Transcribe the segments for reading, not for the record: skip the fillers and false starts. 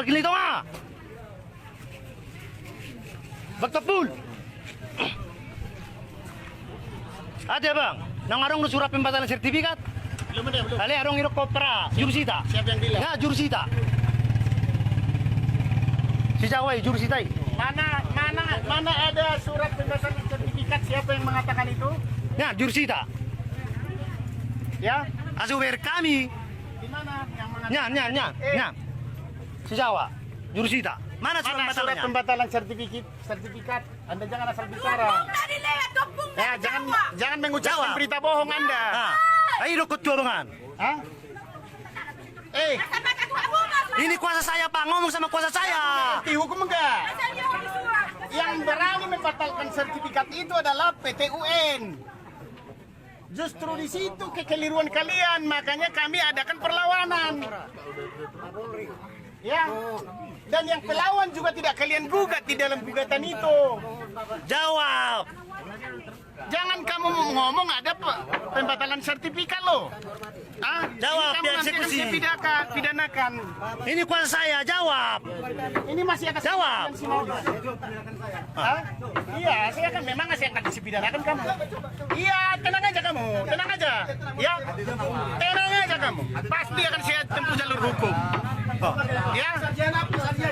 gini ito nga. Bagtapul. Ada bang, nang arong nu surat pembatalan sertifikat. Belum ada, belum. Ale arong irok kopra, jurusita. Siapa yang bilang? Ya, jurusita. Si Jawai, jurusita. Mana ada surat pembatalan sertifikat? Siapa yang mengatakan itu? Ya, jurusita. Ya, Asuber kami. di mana yang mengatakan? Nya. Si Jawa, jurusita. Mana surat Mana surat pembatalannya? pembatalan sertifikat? Anda jangan asal bicara. Ya, jangan mengucapkan Jawab. berita bohong Anda. Ah, ayo ikut bangan. Hah? Ini kuasa saya Pak, ngomong sama kuasa saya. Dihukum enggak? Yang berani membatalkan sertifikat itu adalah PT UN. Justru di situ kekeliruan kalian, makanya kami adakan perlawanan. Ya, dan yang pelawan juga tidak kalian gugat di dalam gugatan itu. Jawab. Jangan kamu ngomong ada pembatalan sertifikat loh. Ah, Jawab, ini kamu nanti akan dieksekusi. saya pidanakan. Ini kuasa saya, jawab. Ini masih akan Jawab. Hah? Iya, saya akan memang masih akan disipidanakan kamu. Iya, tenang aja kamu, tenang aja. Ya, tenang aja kamu. Pasti akan saya tempuh jalur hukum. Ya,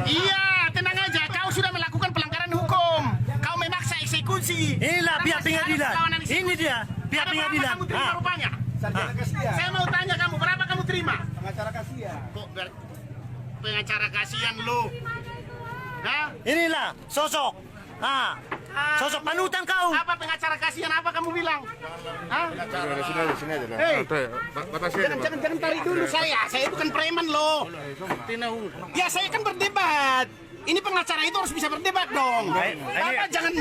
iya, tenang aja. Kau sudah melakukan pelanggaran hukum. Kau memaksa eksekusi. Inilah Dan pihak masih ada pengadilan. perlawanan eksekusi. Ini dia, pihak Ada berapa pengadilan. kamu terima Ah. rupanya? Saya mau tanya kamu, berapa kamu terima? Pengacara kasihan. Kok pengacara kasihan lu? Hah? Inilah sosok. Ah, sosok panutan kau. Apa pengacara kasihan? Apa kamu bilang? Hah? Sini aja. Hei, Batasi jangan tarik dulu saya. Saya bukan preman loh. Ya saya kan berdebat. Ini pengacara itu harus bisa berdebat dong. Bapak jangan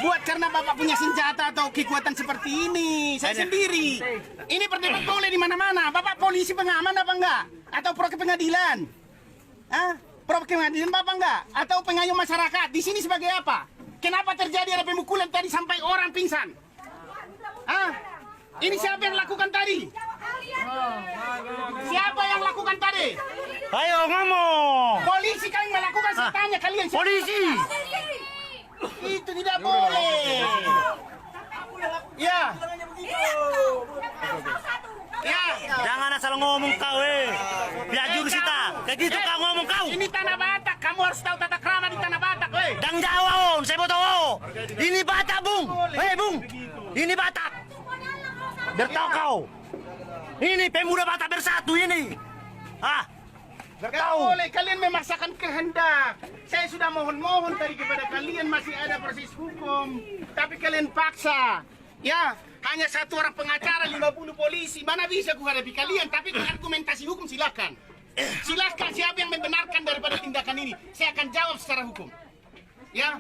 buat karena Bapak punya senjata atau kekuatan seperti ini. Saya sendiri. Ini berdebat boleh di mana-mana. Bapak polisi pengaman apa enggak? Atau pro ke pengadilan? Hah? Pro ke pengadilan Bapak enggak? Atau pengayom masyarakat? Di sini sebagai apa? Kenapa terjadi ada pemukulan tadi sampai orang pingsan? Hah? Ini siapa yang lakukan tadi? Siapa yang lakukan tadi? Ayo ngomong. Polisi kan yang melakukan, saya tanya kalian siapa? Polisi. Itu tidak boleh. Ya. Ya. Jangan asal ngomong kau, Pihak jurusita. Kayak gitu kau ngomong kau. Ini tanah Batak, kamu harus tahu tata krama di tanah Batak, weh. Dang Jawa, Om. Saya mau tahu. Ini Batak, Bung. Hei, Bung. Ini Batak. Biar tahu kau. Ini pemuda Batak bersatu ini. Ah. Gak boleh, kalian memaksakan kehendak. Saya sudah mohon-mohon tadi kepada kalian, masih ada proses hukum. Tapi kalian paksa. Ya, hanya satu orang pengacara, 50 polisi. Mana bisa ku hadapi kalian, tapi argumentasi hukum silakan. Silakan siapa yang membenarkan daripada tindakan ini. Saya akan jawab secara hukum. Ya,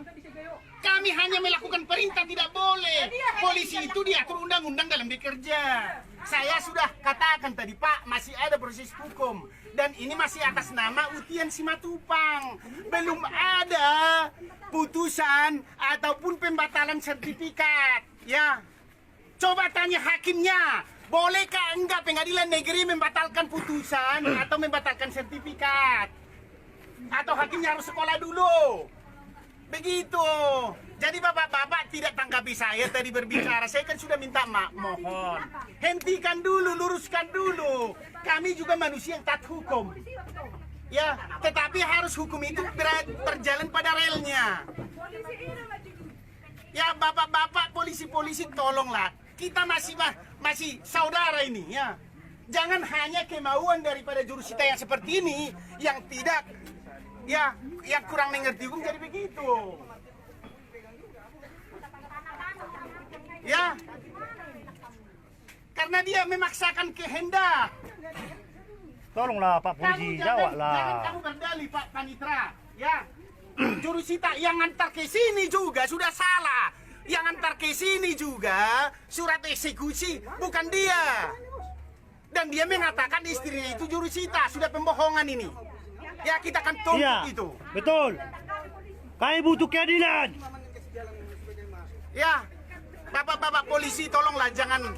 kami hanya melakukan perintah, tidak boleh. Polisi itu diatur undang-undang dalam bekerja. Saya sudah katakan tadi, Pak, masih ada proses hukum. Dan ini masih atas nama Utian Simatupang. Belum ada putusan ataupun pembatalan sertifikat. Ya, coba tanya hakimnya. Bolehkah enggak pengadilan negeri membatalkan putusan atau membatalkan sertifikat? Atau hakimnya harus sekolah dulu? Begitu. Jadi bapak-bapak tidak tanggapi saya tadi berbicara. Saya kan sudah minta mohon. Hentikan dulu, luruskan dulu. Kami juga manusia yang taat hukum. Ya, tetapi harus hukum itu berjalan pada relnya. Ya, bapak-bapak polisi-polisi tolonglah. Kita masih saudara ini, ya. Jangan hanya kemauan daripada jurusita yang seperti ini yang tidak, ya, yang kurang mengerti hukum jadi begitu. Ya, karena dia memaksakan kehendak. Tolonglah Pak Polisi, jawab Jangan lah. kamu berdalih Pak Panitra. Ya, jurusita yang antar ke sini juga sudah salah. Yang antar ke sini juga surat eksekusi bukan dia. Dan dia mengatakan istrinya itu jurusita, sudah pembohongan ini. Ya, kita akan tuntut Iya, itu. betul. Kami butuh keadilan. Ya, bapak-bapak polisi tolonglah jangan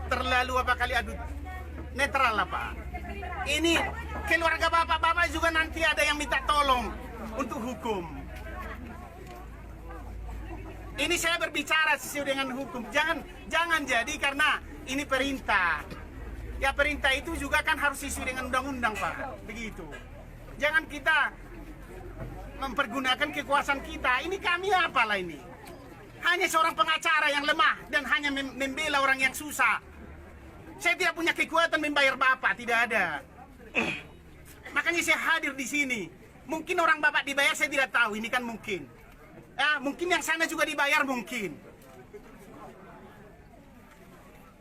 terlalu apa kali adu netral lah Pak. Ini keluarga bapak-bapak juga nanti ada yang minta tolong untuk hukum. Ini saya berbicara sesuai dengan hukum. Jangan jadi karena ini perintah. Ya perintah itu juga kan harus sesuai dengan undang-undang, Pak. Begitu. Jangan kita mempergunakan kekuasaan kita. Ini kami apalah ini? Hanya seorang pengacara yang lemah dan hanya membela orang yang susah. Saya tidak punya kekuatan membayar Bapak, tidak ada. Makanya saya hadir di sini. Mungkin orang Bapak dibayar, saya tidak tahu. Ini kan mungkin. Ya, mungkin yang sana juga dibayar, mungkin.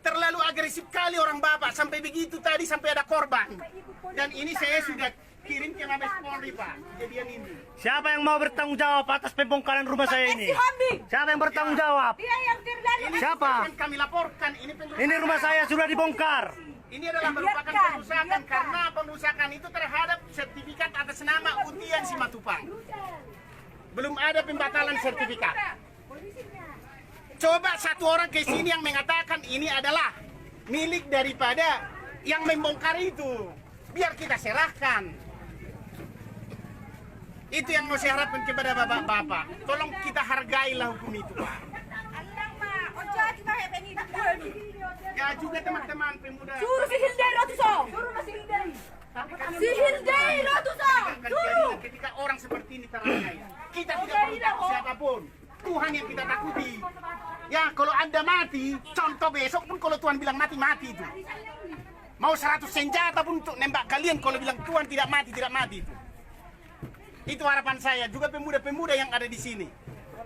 Terlalu agresif kali orang Bapak, sampai begitu tadi, sampai ada korban. Dan ini saya sudah kirim ke Mabes Polri, Pak, kejadian ini. Siapa yang mau bertanggung jawab atas pembongkaran rumah saya ini? Siapa yang bertanggung jawab? Dia yang terlalu. Ini Siapa? akan kami laporkan. Ini rumah saya sudah dibongkar. Ini adalah merupakan perusakan karena perusakan itu terhadap sertifikat atas nama Utian Simatupang. Belum ada pembatalan sertifikat. Coba satu orang ke sini yang mengatakan ini adalah milik daripada yang membongkar itu. Biar kita serahkan. Itu yang mau saya harapkan kepada bapak-bapak. Tolong kita hargailah hukum itu, Pak. Ya juga teman-teman pemuda. Suruh si Hildai Rotuso. Suruh si Hildai. Si Hildai Rotuso. Suruh. Ketika orang seperti ini teraniaya, kita tidak perlu takut siapapun. Tuhan yang kita takuti. Ya kalau Anda mati, contoh besok pun kalau Tuhan bilang mati, mati itu. Mau 100 senjata pun untuk nembak kalian kalau bilang Tuhan tidak mati, tidak mati itu. Itu harapan saya, juga pemuda-pemuda yang ada di sini.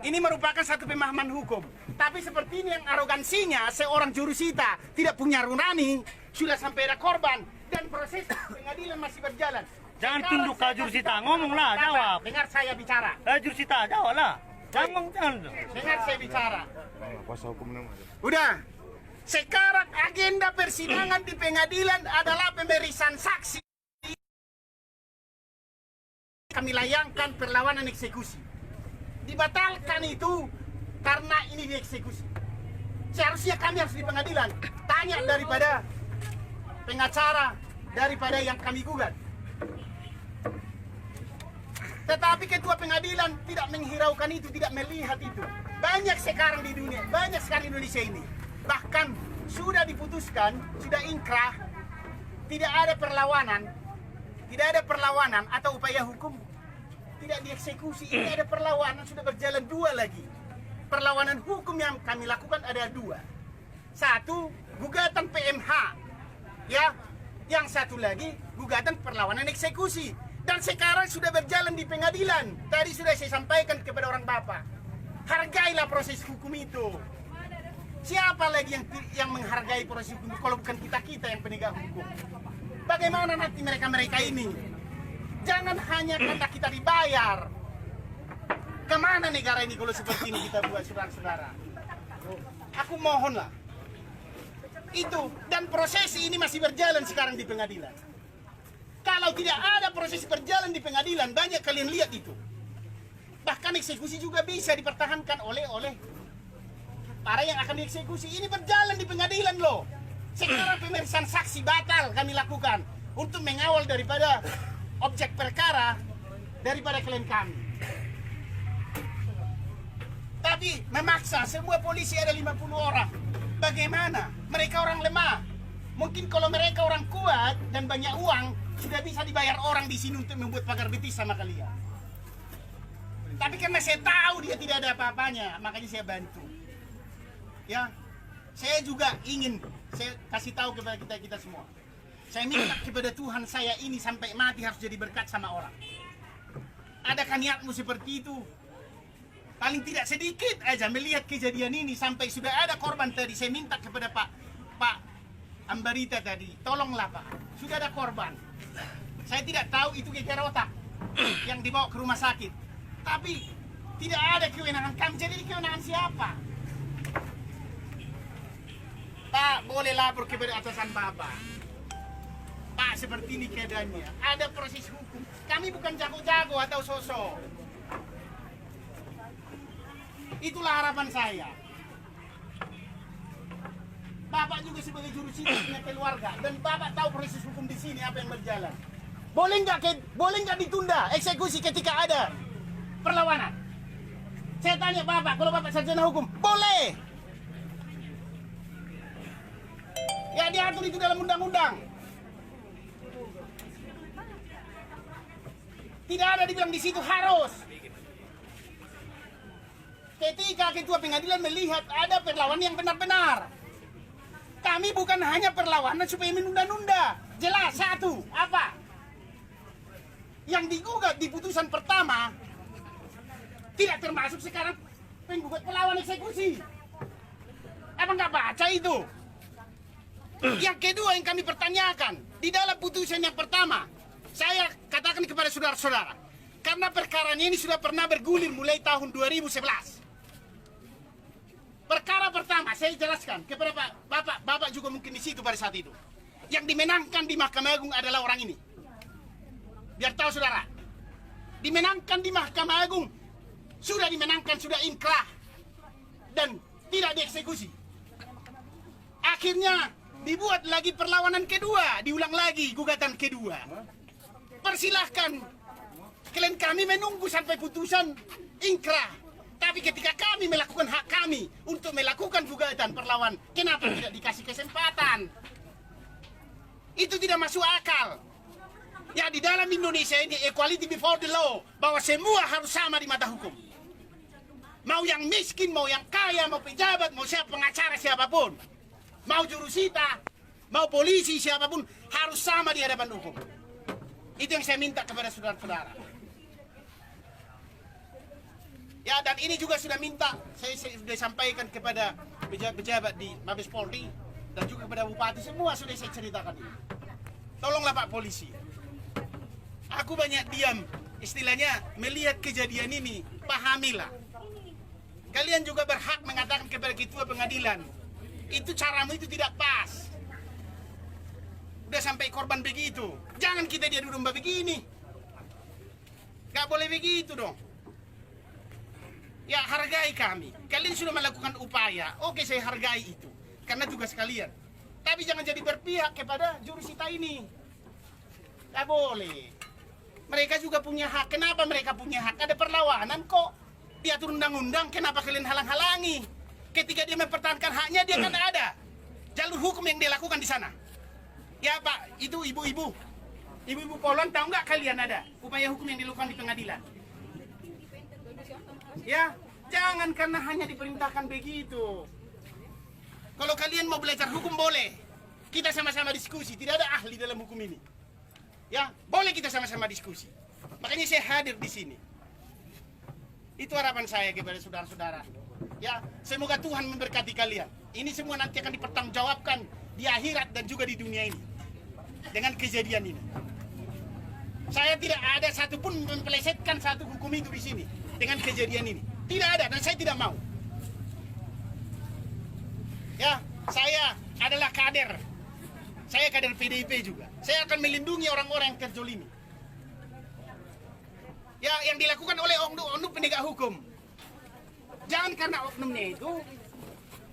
Ini merupakan satu pemahaman hukum. Tapi seperti ini yang arogansinya, seorang jurusita tidak punya nurani, sudah sampai ada korban, dan proses pengadilan masih berjalan. Jangan tunduk ke jurusita, ngomonglah, Bapak, jawab. dengar saya bicara. Jurusita, jawablah. Jangan. Dengar saya bicara. Kuasa hukum nama. Udah. Sekarang agenda persidangan di pengadilan adalah pemeriksaan saksi. Kami layangkan perlawanan eksekusi. Dibatalkan itu karena ini dieksekusi. Seharusnya kami harus di pengadilan tanya daripada pengacara, daripada yang kami gugat. Tetapi ketua pengadilan tidak menghiraukan itu, tidak melihat itu. Banyak sekarang di dunia, banyak sekali Indonesia ini. Bahkan sudah diputuskan, sudah inkrah, tidak ada perlawanan atau upaya hukum, tidak dieksekusi. Ini ada perlawanan, sudah berjalan dua lagi. Perlawanan hukum yang kami lakukan ada dua. Satu, gugatan PMH, ya. Yang satu lagi, gugatan perlawanan eksekusi. Dan sekarang sudah berjalan di pengadilan. Tadi sudah saya sampaikan kepada orang Bapak. Hargailah proses hukum itu. Siapa lagi yang menghargai proses hukum kalau bukan kita yang penegak hukum? Bagaimana nanti mereka ini? Jangan hanya karena kita dibayar. Kemana negara ini kalau seperti ini kita buat, saudara-saudara? Aku mohonlah. Itu, dan proses ini masih berjalan sekarang di pengadilan. Kalau tidak ada proses berjalan di pengadilan, banyak kalian lihat itu. Bahkan eksekusi juga bisa dipertahankan oleh para yang akan dieksekusi. Ini berjalan di pengadilan loh. Sekarang pemeriksaan saksi batal kami lakukan untuk mengawal daripada objek perkara daripada klien kami. Tapi memaksa semua polisi ada 50 orang. Bagaimana? Mereka orang lemah. Mungkin kalau mereka orang kuat dan banyak uang, sudah bisa dibayar orang di sini untuk membuat pagar betis sama kalian. Tapi karena saya tahu dia tidak ada apa-apanya, makanya saya bantu. Ya, saya juga ingin saya kasih tahu kepada kita semua. Saya minta kepada Tuhan saya ini sampai mati harus jadi berkat sama orang. Adakah niatmu seperti itu? Paling tidak sedikit aja melihat kejadian ini sampai sudah ada korban tadi. Saya minta kepada Pak Ambarita tadi, tolonglah Pak, sudah ada korban. Saya tidak tahu itu gegar otak yang dibawa ke rumah sakit. Tapi tidak ada kewenangan kami. Jadi kewenangan siapa? Pak, boleh lapor kepada atasan Bapak. Pak, seperti ini keadaannya. Ada proses hukum. Kami bukan jago-jago atau sosok. Itulah harapan saya. Bapak juga sebagai jurusita punya keluarga dan Bapak tahu proses hukum di sini apa yang berjalan. Boleh nggak ditunda eksekusi ketika ada perlawanan? Saya tanya Bapak, kalau Bapak sarjana hukum, boleh. Ya diatur itu dalam undang-undang. Tidak ada dibilang di situ harus. Ketika ketua pengadilan melihat ada perlawanan yang benar-benar. Kami bukan hanya perlawanan supaya menunda-nunda. Jelas satu, apa? Yang digugat di putusan pertama tidak termasuk sekarang penggugat perlawanan eksekusi. Apa nggak baca itu? Yang kedua yang kami pertanyakan di dalam putusan yang pertama, saya katakan kepada saudara-saudara, karena perkaranya ini sudah pernah bergulir mulai tahun 2011. Perkara pertama saya jelaskan kepada Bapak juga mungkin di situ pada saat itu. Yang dimenangkan di Mahkamah Agung adalah orang ini. Biar tahu saudara, dimenangkan di Mahkamah Agung, sudah dimenangkan, sudah inkrah dan tidak dieksekusi. Akhirnya dibuat lagi perlawanan kedua, diulang lagi gugatan kedua. Persilahkan klien kami menunggu sampai putusan inkrah. Tapi ketika kami melakukan hak kami untuk melakukan gugatan perlawan, kenapa tidak dikasih kesempatan? Itu tidak masuk akal. Ya di dalam Indonesia ini equality before the law, bahwa semua harus sama di mata hukum. Mau yang miskin, mau yang kaya, mau pejabat, mau siapa pengacara siapapun, mau jurusita, mau polisi siapapun harus sama di hadapan hukum. Itu yang saya minta kepada saudara-saudara. Ya dan ini juga sudah minta, saya sudah sampaikan kepada pejabat-pejabat di Mabes Polri dan juga kepada Bupati, semua sudah saya ceritakan ini. Tolonglah Pak Polisi. Aku banyak diam, istilahnya melihat kejadian ini, pahamilah. Kalian juga berhak mengatakan kepada ketua pengadilan, itu caramu itu tidak pas. Udah sampai korban begitu, jangan kita diadu domba begini. Gak boleh begitu dong. Ya hargai kami. Kalian sudah melakukan upaya. Oke saya hargai itu. Karena tugas kalian. Tapi jangan jadi berpihak kepada jurusita ini. Tidak boleh. Mereka juga punya hak. Kenapa mereka punya hak? Ada perlawanan kok. Diatur undang-undang. Kenapa kalian halang-halangi? Ketika dia mempertahankan haknya, dia kan ada jalur hukum yang dia lakukan di sana. Ya Pak, itu ibu-ibu. Ibu-ibu Polon, tahu nggak kalian ada upaya hukum yang dilakukan di pengadilan? Ya, jangan karena hanya diperintahkan begitu. Kalau kalian mau belajar hukum boleh. Kita sama-sama diskusi, tidak ada ahli dalam hukum ini. Ya, boleh kita sama-sama diskusi. Makanya saya hadir di sini. Itu harapan saya kepada saudara-saudara. Ya, semoga Tuhan memberkati kalian. Ini semua nanti akan dipertanggungjawabkan di akhirat dan juga di dunia ini. Dengan kejadian ini. Saya tidak ada satupun mempelesetkan satu hukum itu di sini. Dengan kejadian ini. Tidak ada dan saya tidak mau. Ya, saya adalah kader. Saya kader PDIP juga. Saya akan melindungi orang-orang yang terzolimi. Ya, yang dilakukan oleh oknum penegak hukum. Jangan karena oknumnya itu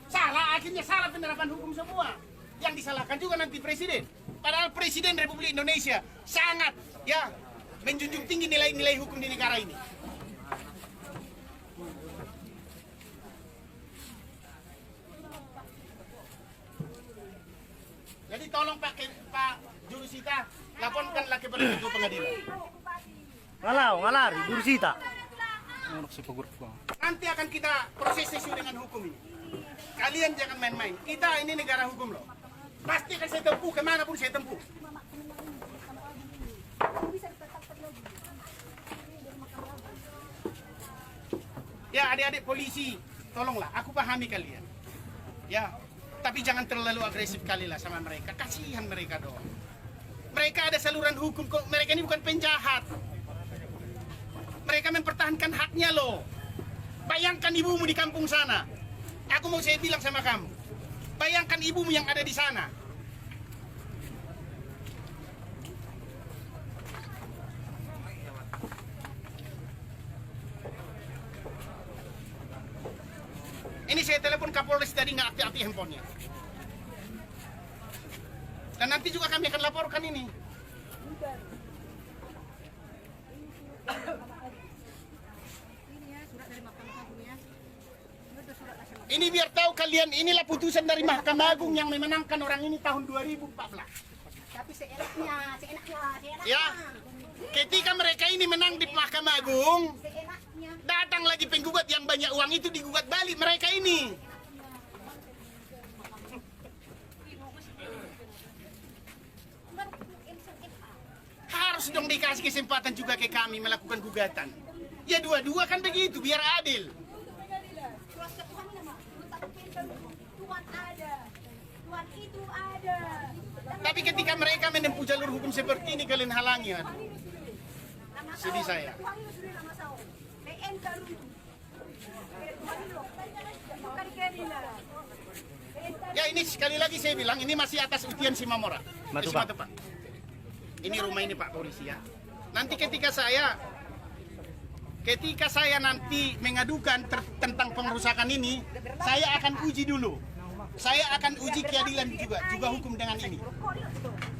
salah, akhirnya salah penerapan hukum semua. Yang disalahkan juga nanti presiden. Padahal Presiden Republik Indonesia sangat ya menjunjung tinggi nilai-nilai hukum di negara ini. Jadi tolong Pak Jurusita, laporkanlah kepada ketua pengadilan. Ngalar, jurusita. Nanti akan kita proses sesuai dengan hukum ini. Kalian jangan main-main. Kita ini negara hukum loh. Pasti akan saya tempuh kemanapun saya tempuh. Ya adik-adik polisi, tolonglah. Aku pahami kalian. Ya, tapi jangan terlalu agresif kali lah sama mereka. Kasihan mereka dong. Mereka ada saluran hukum kok. Mereka ini bukan penjahat. Mereka mempertahankan haknya loh. Bayangkan ibumu di kampung sana. Aku mau saya bilang sama kamu. Bayangkan ibumu yang ada di sana. Ini saya telepon Kapolres tadi nggak aktif-aktif handphonenya. Dan nanti juga kami akan laporkan ini. Ini biar tahu kalian, inilah putusan dari Mahkamah Agung yang memenangkan orang ini tahun 2014. Tapi seenaknya. Ya, ketika mereka ini menang di Mahkamah Agung, Seenaknya. datang lagi penggugat yang banyak uang itu digugat balik mereka ini. Harus dong dikasih kesempatan juga ke kami melakukan gugatan. Ya dua-dua kan begitu, biar adil. Tuhan ada. Tuhan itu ada. Tapi ketika mereka menempuh jalur hukum seperti ini, kalian halangi. Aduh. Sedih saya. Tuhan itu sudah nama saya. PN Garudu. Tuhan itu. Bukan keadilan. Ya ini sekali lagi saya bilang, ini masih atas ujian Simamora. Matupa. Pak. Ini rumah ini Pak polisi ya. Nanti ketika saya nanti mengadukan tentang pengerusakan ini, saya akan uji dulu. Saya akan uji keadilan juga hukum dengan ini.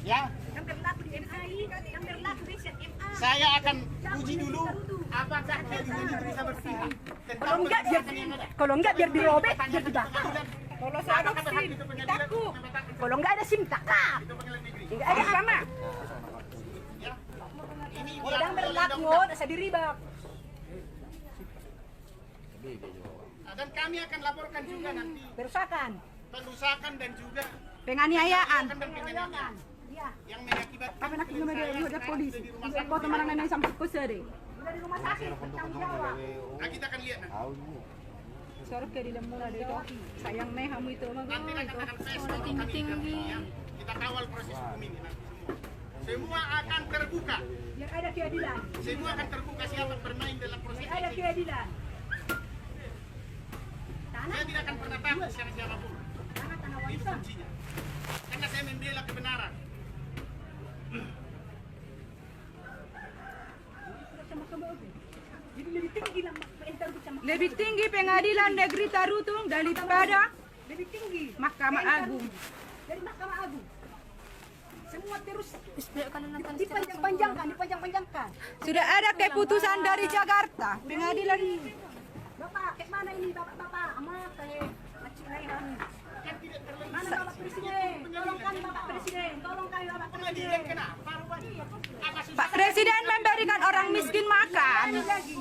Ya. Yang berlaku di MAI, yang berlaku di ZMA. Saya akan uji dulu apakah keadilan itu bisa berpihak. Kalau enggak biar dirobek, biar dibakar. Kalau saya ada SIM, takut. Kalau enggak ada SIM, takut. Enggak ada sama. Yang berlaku, saya diribak. Dan kami akan laporkan juga nanti Perusakan, perusakan dan juga penganiayaan. dan penganiayaan Iya. yang mengakibatkan Apa nak kena dia ada polisi. Kau teman yang sampai kusir deh. Dari rumah sakit, bertanggung jawab. Nah, kita akan lihat nanti. Sorok ke di dalam mula deh. Sayang nih kamu itu mah. Nanti akan pes kalau kami ya. Kita kawal proses hukum ini nanti semua akan terbuka. Biar ada keadilan. Semua akan terbuka siapa bermain dalam proses Biar ada ini. keadilan. Saya tidak akan pernah takut siapapun. Tanah Itu warisan. kuncinya. Karena saya membela kebenaran. Jadi lebih tinggi lah enter sama. Lebih tinggi pengadilan negeri Tarutung daripada Lebih tinggi. Mahkamah Agung. Dari Mahkamah Agung. Semua terus dipanjang-panjangkan. Sudah ada keputusan dari Jakarta. Pengadilan Bapak, kayak mana ini bapak-bapak? Amat kayak macam lain. Mana Bapak Presiden? Tolong kami Bapak Presiden. Tolong kami Bapak Pengadilan Presiden. kenapa rupanya? Apa susah? Pak Presiden memberikan orang miskin makan. Lagi.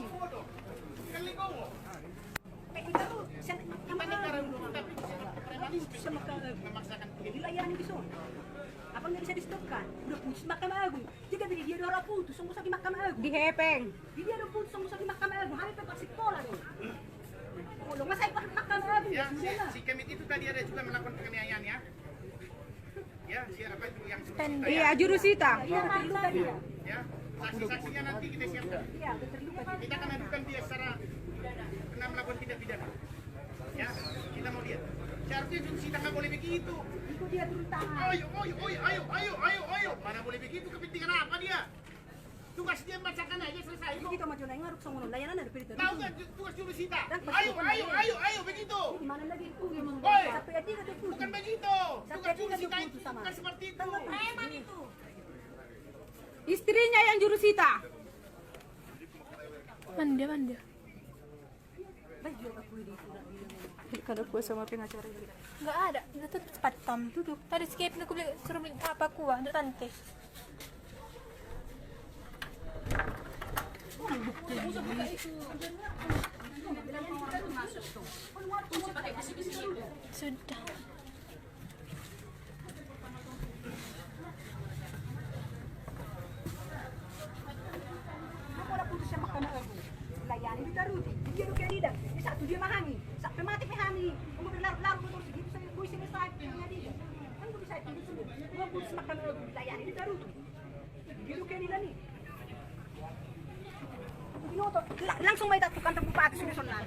Kan legowo. Kayak itu Kita negara hukum tapi premanisme sama kalau memaksakan dilayani di sana. Apa nggak bisa di-stopkan? Udah putus Mahkamah Agung. Jika dia udah putus, sungguh di Mahkamah Agung. Di Hepeng. Dia udah putus, sungguh di Mahkamah Agung. Hari itu sekolah dong. Kalau nggak saya pakai Mahkamah Agung ya, ya sudah lah. si Kemit itu tadi ada juga melakukan penganiayaan ya. Ya, siapa itu yang Iya, jurusita. Iya, terluka dia. ya. Saksi-saksinya nanti kita siapkan. Iya, terluka dia. Kita akan adukan dia secara pernah melakukan tindak pidana. Ya, kita mau lihat. Seharusnya jurusita nggak boleh begitu. Itu dia turun tangan. Ayo. Mana boleh begitu, kepentingan apa dia? Tugas dia bacakan aja selesai Jadi kok. kita maju naik ngaruk sama layanan ada berita. Tahu nggak tugas jurusita? Dan pasti Ayo begitu. Di mana lagi itu? Oi. Sampai dia tidak putus. Bukan begitu. Tugas Sampai dia jurusita tidak itu putus sama. bukan seperti itu. Preman itu. Istrinya yang jurusita. Manda. Baju aku ini. Kalau kuah sama pengacara. Enggak ada. Itu tuh cepat tam duduk. Tadi skip aku bilang suruh minta apa kuah, untuk tante. Sudah. Aku udah putus sama Mahkamah Agung. Layani ditaruh. Dia udah keadilan. Di satu dia mahami. Sampai mati mahami. Kamu berlarut-larut terus gitu saya gue selesai pengadilan. Kan gue bisa itu semua. Gue putus Mahkamah Agung. Layani ditaruh. Dia udah keadilan nih. Langsung may tatukan ng bupati sunod-sunod.